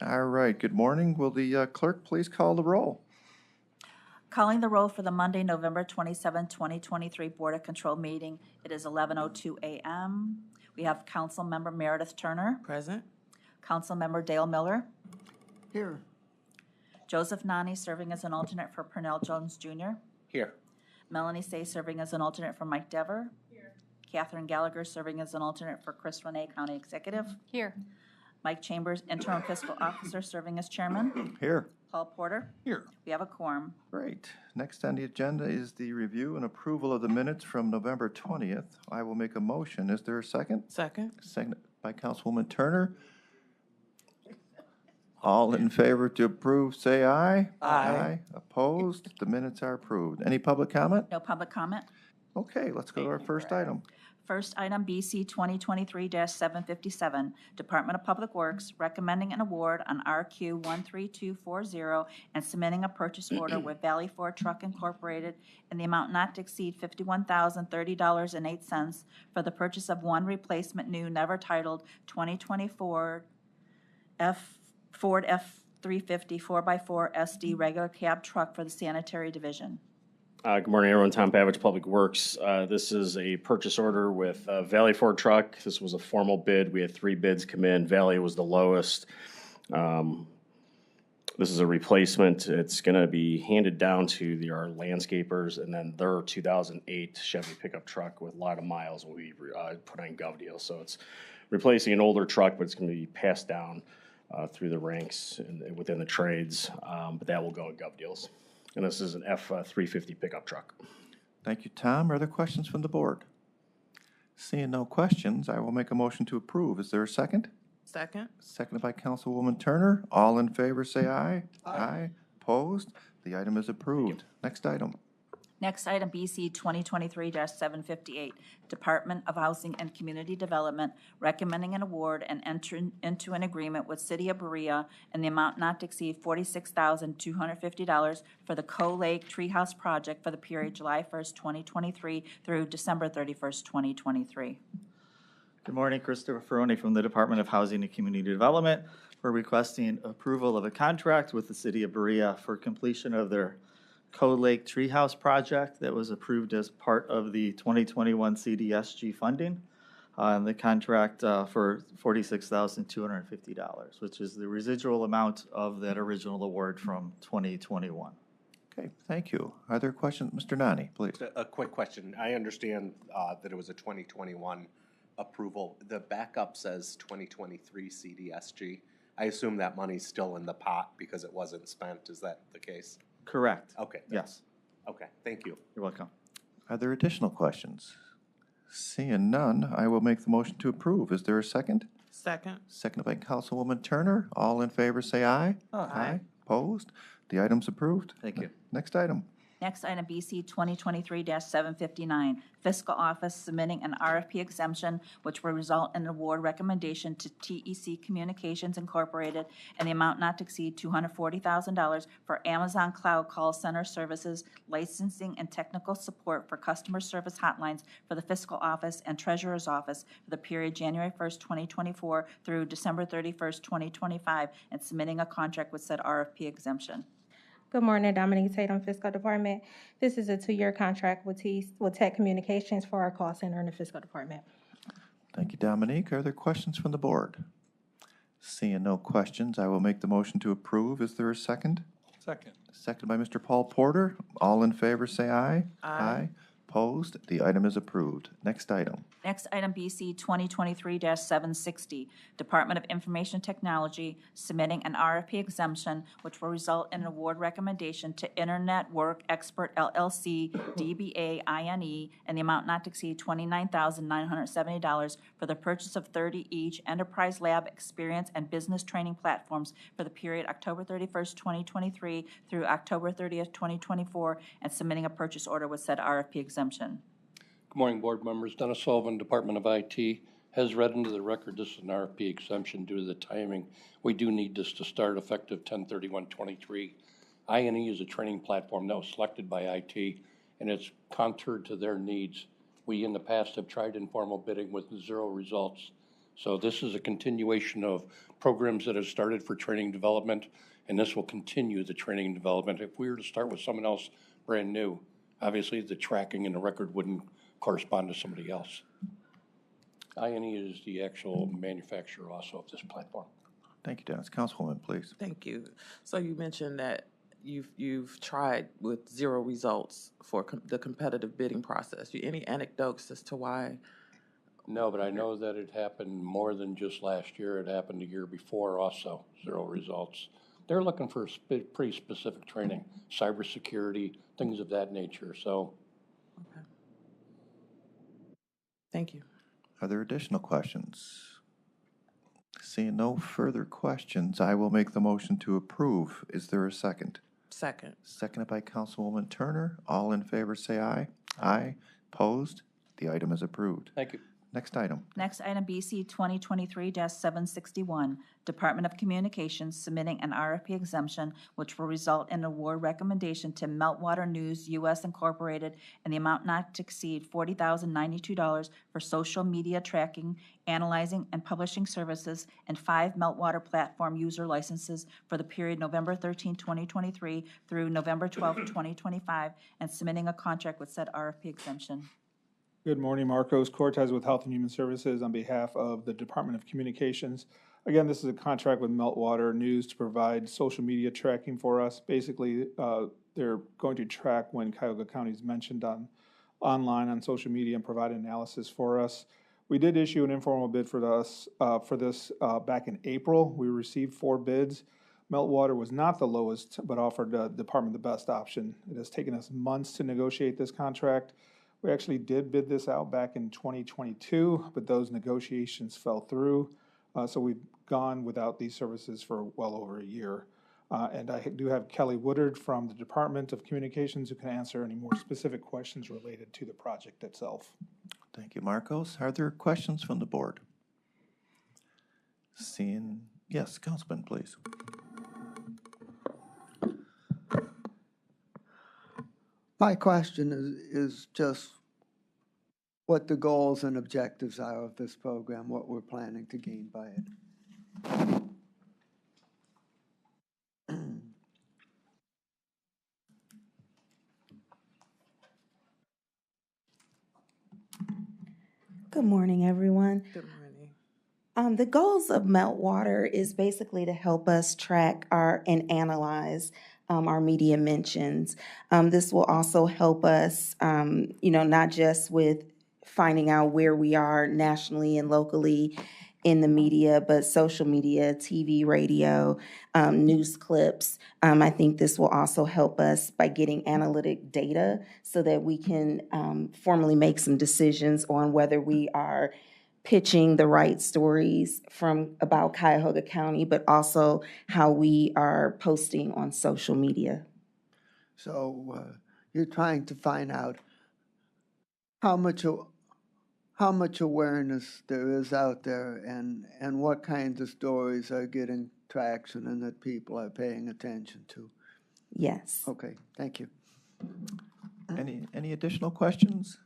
All right, good morning. Will the clerk please call the roll? Calling the roll for the Monday, November 27, 2023 Board of Control meeting. It is 11:02 a.m. We have Councilmember Meredith Turner, Present. Councilmember Dale Miller, Here. Joseph Nani serving as an alternate for Pernell Jones Jr., Here. Melanie Say serving as an alternate for Mike Dever, here. Catherine Gallagher serving as an alternate for Chris Renee, County Executive, Here. Mike Chambers, Interim Fiscal Officer serving as Chairman, Here. Paul Porter. Here. We have a quorum. Great. Next on the agenda is the review and approval of the minutes from November 20th. I will make a motion. Is there a second? Second. Second by Councilwoman Turner. All in favor to approve, say aye. Aye. Opposed? The minutes are approved. Any public comment? No public comment. Okay, let's go to our first item. First item, BC 2023-757, Department of Public Works, recommending an award on RQ 13240 and submitting a purchase order with Valley Ford Truck Incorporated in the amount not to exceed $51,030.08 for the purchase of one replacement new, never titled 2024 Ford F-350 4x4 SD regular cab truck for the sanitary division. Good morning, everyone. Tom Pavich, Public Works. This is a purchase order with Valley Ford Truck. This was a formal bid. We had 3 bids come in. Valley was the lowest. This is a replacement. It's going to be handed down to our landscapers, and then their 2008 Chevy pickup truck with a lot of miles will be put on Gov Deal. So it's replacing an older truck, but it's going to be passed down through the ranks and within the trades, but that will go at Gov Deals. And this is an F-350 pickup truck. Thank you, Tom. Are there questions from the board? Seeing no questions, I will make a motion to approve. Is there a second? Second. Seconded by Councilwoman Turner. All in favor, say aye. Aye. Opposed? The item is approved. Next item. Next item, BC 2023-758, Department of Housing and Community Development, recommending an award and entering into an agreement with City of Berea in the amount not to exceed $46,250 for the Co-Lake Treehouse project for the period July 1st, 2023 through December 31st, 2023. Good morning, Christopher Ferroni from the Department of Housing and Community Development. We're requesting approval of a contract with the City of Berea for completion of their Co-Lake Treehouse project that was approved as part of the 2021 CDSG funding. And the contract for $46,250, which is the residual amount of that original award from 2021. Okay, thank you. Are there questions? Mr. Nani, please. A quick question. I understand that it was a 2021 approval. The backup says 2023 CDSG. I assume that money's still in the pot because it wasn't spent. Is that the case? Correct. Okay. Yes. Okay, thank you. You're welcome. Are there additional questions? Seeing none, I will make the motion to approve. Is there a second? Second. Seconded by Councilwoman Turner. All in favor, say aye. Aye. Opposed? The item's approved. Thank you. Next item. Next item, BC 2023-759, Fiscal Office submitting an RFP exemption which will result in an award recommendation to TEC Communications Incorporated and the amount not to exceed $240,000 for Amazon Cloud Call Center Services, licensing and technical support for customer service hotlines for the Fiscal Office and Treasurer's Office for the period January 1st, 2024 through December 31st, 2025, and submitting a contract with said RFP exemption. Good morning, Dominique Tatum, Fiscal Department. This is a 2-year contract with Tech Communications for our call center in the Fiscal Department. Thank you, Dominique. Are there questions from the board? Seeing no questions, I will make the motion to approve. Is there a second? Second. Seconded by Mr. Paul Porter. All in favor, say aye. Aye. Opposed? The item is approved. Next item. Next item, BC 2023-760, Department of Information Technology submitting an RFP exemption which will result in an award recommendation to Internet Work Expert LLC, DBA INE, and the amount not to exceed $29,970 for the purchase of 30 each Enterprise Lab experience and business training platforms for the period October 31st, 2023 through October 30th, 2024, and submitting a purchase order with said RFP exemption. Good morning, board members. Dennis Sullivan, Department of IT, has read into the record this is an RFP exemption due to the timing. We do need this to start effective 10/31/23. INE is a training platform that was selected by IT, and it's contoured to their needs. We, in the past, have tried informal bidding with 0 results. So this is a continuation of programs that have started for training development, and this will continue the training and development. If we were to start with someone else brand new, obviously the tracking and the record wouldn't correspond to somebody else. INE is the actual manufacturer also of this platform. Thank you, Dennis. Councilwoman, please. Thank you. So you mentioned that you've tried with 0 results for the competitive bidding process. Any anecdotes as to why? No, but I know that it happened more than just last year. It happened the year before also, 0 results. They're looking for pretty specific training, cybersecurity, things of that nature, so. Okay. Thank you. Are there additional questions? Seeing no further questions, I will make the motion to approve. Is there a second? Second. Seconded by Councilwoman Turner. All in favor, say aye. Aye. Opposed? The item is approved. Thank you. Next item. Next item, BC 2023-761, Department of Communications submitting an RFP exemption which will result in an award recommendation to Meltwater News U.S. Incorporated and the amount not to exceed $40,092 for social media tracking, analyzing, and publishing services and 5 Meltwater platform user licenses for the period November 13, 2023 through November 12, 2025, and submitting a contract with said RFP exemption. Good morning, Marcos Cortez with Health and Human Services on behalf of the Department of Communications. Again, this is a contract with Meltwater News to provide social media tracking for us. Basically, they're going to track when Cuyahoga County is mentioned online on social media and provide analysis for us. We did issue an informal bid for this back in April. We received 4 bids. Meltwater was not the lowest, but offered the department the best option. It has taken us months to negotiate this contract. We actually did bid this out back in 2022, but those negotiations fell through. So we've gone without these services for well over a year. And I do have Kelly Woodard from the Department of Communications who can answer any more specific questions related to the project itself. Thank you, Marcos. Are there questions from the board? Seeing, yes, Councilman, please. My question is just what the goals and objectives are of this program, what we're planning to gain by it. Good morning, everyone. Good morning. The goals of Meltwater is basically to help us track and analyze our media mentions. This will also help us, not just with finding out where we are nationally and locally in the media, but social media, TV, radio, news clips. I think this will also help us by getting analytic data so that we can formally make some decisions on whether we are pitching the right stories from about Cuyahoga County, but also how we are posting on social media. So you're trying to find out how much awareness there is out there and what kinds of stories are getting traction and that people are paying attention to. Yes. Okay, thank you. Any additional questions?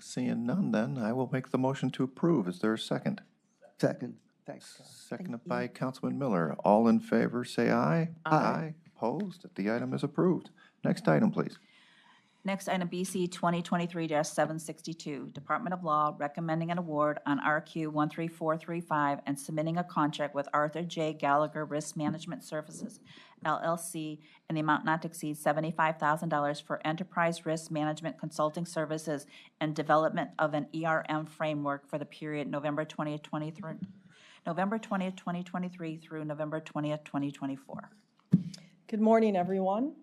Seeing none, then I will make the motion to approve. Is there a second? Second. Thanks. Seconded by Councilman Miller. All in favor, say aye. Aye. Opposed? The item is approved. Next item, please. Next item, BC 2023-762, Department of Law recommending an award on RQ 13435 and submitting a contract with Arthur J. Gallagher Risk Management Services, LLC, in the amount not to exceed $75,000 for enterprise risk management consulting services and development of an ERM framework for the period November 20th, 2023 through November 20th, 2024. Good morning, everyone.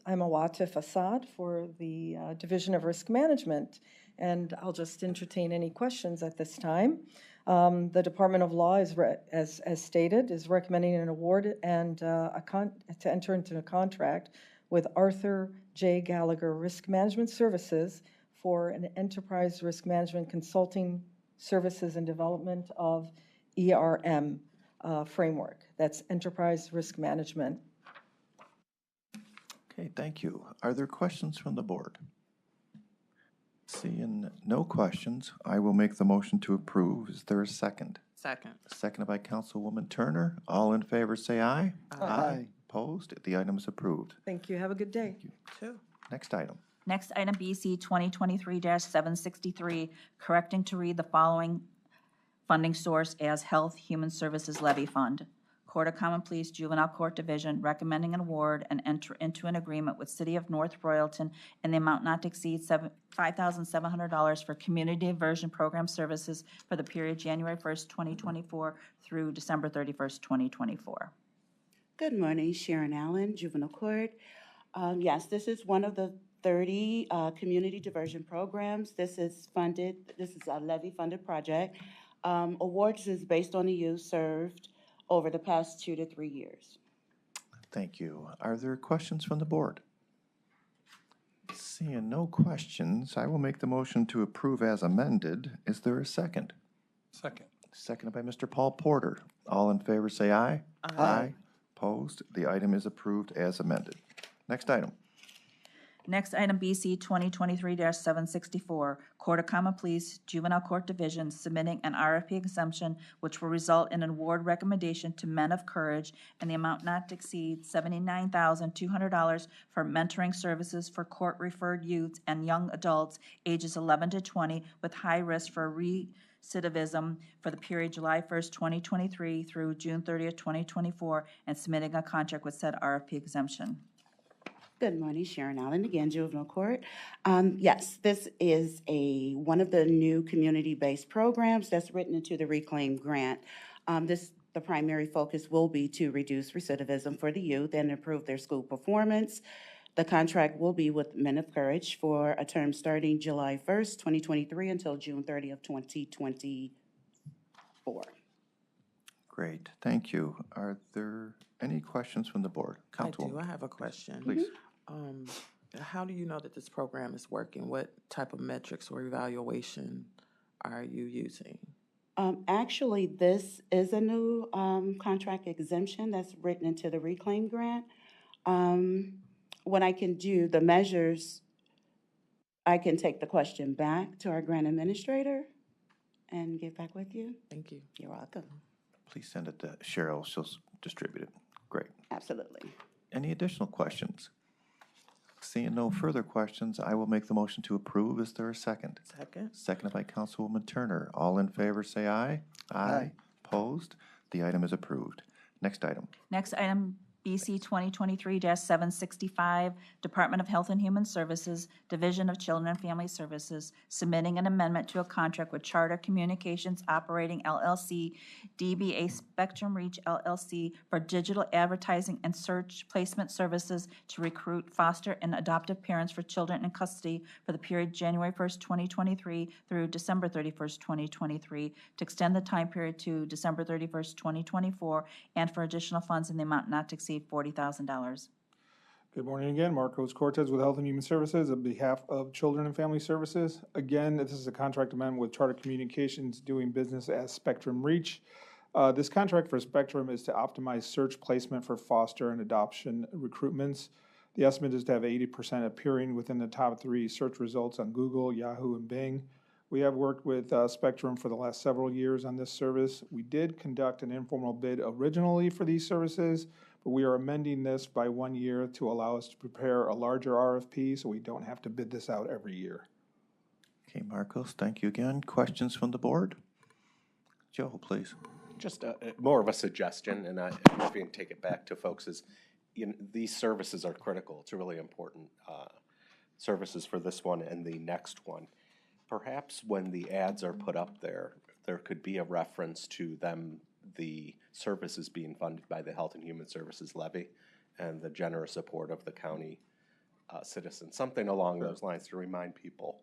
I'm Awatif Assad for the Division of Risk Management, and I'll just entertain any questions at this time. The Department of Law, as stated, is recommending an award and to enter into a contract with Arthur J. Gallagher Risk Management Services for an enterprise risk management consulting services and development of ERM framework. That's enterprise risk management. Okay, thank you. Are there questions from the board? Seeing no questions, I will make the motion to approve. Is there a second? Second. Seconded by Councilwoman Turner. All in favor, say aye. Aye. Opposed? The item is approved. Thank you. Have a good day. Two. Next item. Next item, BC 2023-763, correcting to read the following funding source as Health Human Services Levy Fund. Court of Common Pleas Juvenile Court Division recommending an award and enter into an agreement with City of North Royalton in the amount not to exceed $5,700 for community diversion program services for the period January 1st, 2024 through December 31st, 2024. Good morning, Sharon Allen, Juvenile Court. Yes, this is one of the 30 community diversion programs. This is a levy-funded project. Awards is based on the youth served over the past 2 to 3 years. Thank you. Are there questions from the board? Seeing no questions, I will make the motion to approve as amended. Is there a second? Second. Seconded by Mr. Paul Porter. All in favor, say aye. Aye. Opposed? The item is approved as amended. Next item. Next item, BC 2023-764, Court of Common Pleas Juvenile Court Division submitting an RFP exemption which will result in an award recommendation to Men of Courage in the amount not to exceed $79,200 for mentoring services for court-referred youth and young adults ages 11 to 20 with high risk for recidivism for the period July 1st, 2023 through June 30th, 2024, and submitting a contract with said RFP exemption. Good morning, Sharon Allen, again, Juvenile Court. Yes, this is one of the new community-based programs that's written into the Reclaim Grant. The primary focus will be to reduce recidivism for the youth and improve their school performance. The contract will be with Men of Courage for a term starting July 1st, 2023 until June 30th, 2024. Great, thank you. Are there any questions from the board? I do. Councilwoman, I have a question. please. How do you know that this program is working? What type of metrics or evaluation are you using? Actually, this is a new contract exemption that's written into the Reclaim Grant. What I can do, the measures, I can take the question back to our grant administrator and get back with you. Thank you. You're welcome. Please send it to Cheryl. She'll distribute it. Great. Absolutely. Any additional questions? Seeing no further questions, I will make the motion to approve. Is there a second? Second. Seconded by Councilwoman Turner. All in favor, say aye. Aye. Opposed? The item is approved. Next item. Next item, BC 2023-765, Department of Health and Human Services, Division of Children and Family Services, submitting an amendment to a contract with Charter Communications Operating LLC, DBA Spectrum Reach LLC for digital advertising and search placement services to recruit foster and adoptive parents for children in custody for the period January 1st, 2023 through December 31st, 2023, to extend the time period to December 31st, 2024, and for additional funds in the amount not to exceed $40,000. Good morning again, Marcos Cortez with Health and Human Services on behalf of Children and Family Services. Again, this is a contract amendment with Charter Communications doing business as Spectrum Reach. This contract for Spectrum is to optimize search placement for foster and adoption recruitments. The estimate is to have 80% appearing within the top 3 search results on Google, Yahoo, and Bing. We have worked with Spectrum for the last several years on this service. We did conduct an informal bid originally for these services, but we are amending this by 1 year to allow us to prepare a larger RFP so we don't have to bid this out every year. Okay, Marcos, thank you again. Questions from the board? Joe, please. Just more of a suggestion, and if you can take it back to folks, is these services are critical. It's a really important services for this one and the next one. Perhaps when the ads are put up there, there could be a reference to them, the services being funded by the Health and Human Services levy and the generous support of the county citizens. Something along those lines to remind people,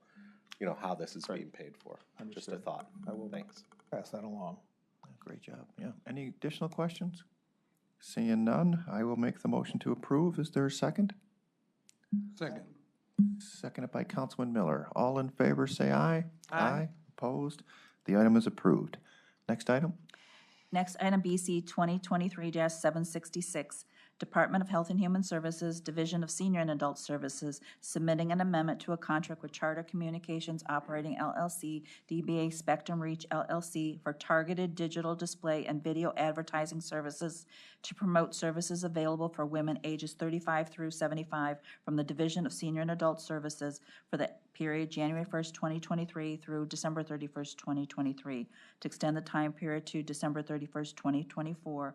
how this is being paid for. Just a thought. I will Thanks. pass that along. Great job. Yeah. Any additional questions? Seeing none, I will make the motion to approve. Is there a second? Second. Seconded by Councilman Miller. All in favor, say aye. Aye. Opposed? The item is approved. Next item? Next item, BC 2023-766, Department of Health and Human Services, Division of Senior and Adult Services, submitting an amendment to a contract with Charter Communications Operating LLC, DBA Spectrum Reach LLC, for targeted digital display and video advertising services to promote services available for women ages 35 through 75 from the Division of Senior and Adult Services for the period January 1st, 2023 through December 31st, 2023, to extend the time period to December 31st, 2024,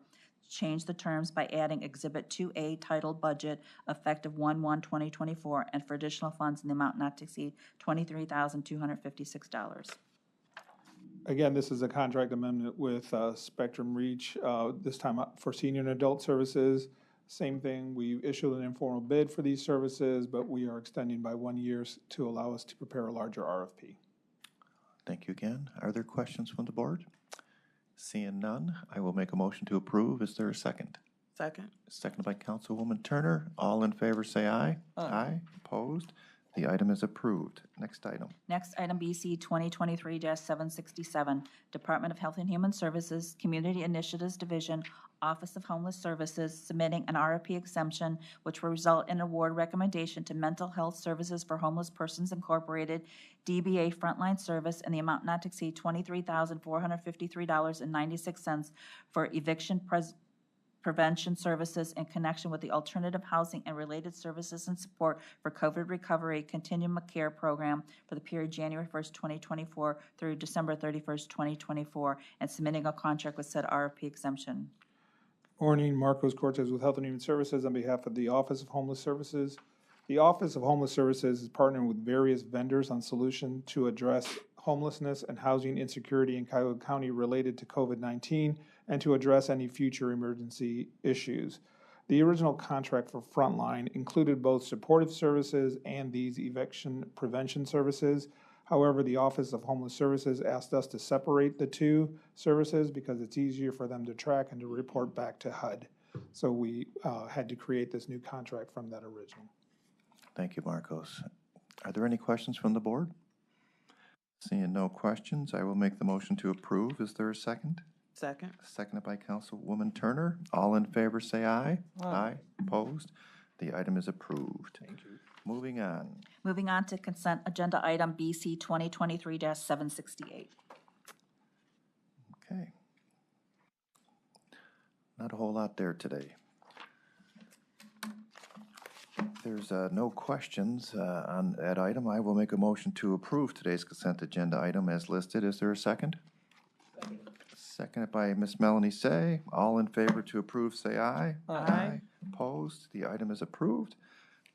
change the terms by adding Exhibit 2A titled Budget effective 1/1/2024, and for additional funds in the amount not to exceed $23,256. Again, this is a contract amendment with Spectrum Reach, this time for senior and adult services. Same thing, we issued an informal bid for these services, but we are extending by 1 year to allow us to prepare a larger RFP. Thank you again. Are there questions from the board? Seeing none, I will make a motion to approve. Is there a second? Second. Seconded by Councilwoman Turner. All in favor, say aye. Aye. Opposed? The item is approved. Next item. Next item, BC 2023-767, Department of Health and Human Services, Community Initiatives Division, Office of Homeless Services, submitting an RFP exemption which will result in award recommendation to Mental Health Services for Homeless Persons Incorporated, DBA Frontline Service, in the amount not to exceed $23,453.96 for eviction prevention services in connection with the Alternative Housing and Related Services and Support for COVID Recovery Continuum of Care Program for the period January 1st, 2024 through December 31st, 2024, and submitting a contract with said RFP exemption. Morning, Marcos Cortez with Health and Human Services on behalf of the Office of Homeless Services. The Office of Homeless Services is partnering with various vendors on solution to address homelessness and housing insecurity in Cuyahoga County related to COVID-19 and to address any future emergency issues. The original contract for Frontline included both supportive services and these eviction prevention services. However, the Office of Homeless Services asked us to separate the two services because it's easier for them to track and to report back to HUD. So we had to create this new contract from that original. Thank you, Marcos. Are there any questions from the board? Seeing no questions, I will make the motion to approve. Is there a second? Second. Seconded by Councilwoman Turner. All in favor, say aye. Aye. Opposed? The item is approved. Thank you. Moving on. Moving on to consent agenda item BC 2023-768. Okay. Not a whole lot there today. If there's no questions on that item, I will make a motion to approve today's consent agenda item as listed. Is there a second? Seconded by Ms. Melanie Say. All in favor to approve, say aye. Aye. Opposed? The item is approved.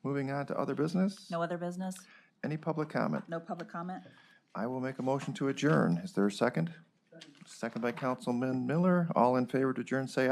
Moving on to other business. No other business? Any public comment? No public comment? I will make a motion to adjourn. Is there a second? Second by Councilman Miller. All in favor to adjourn, say aye.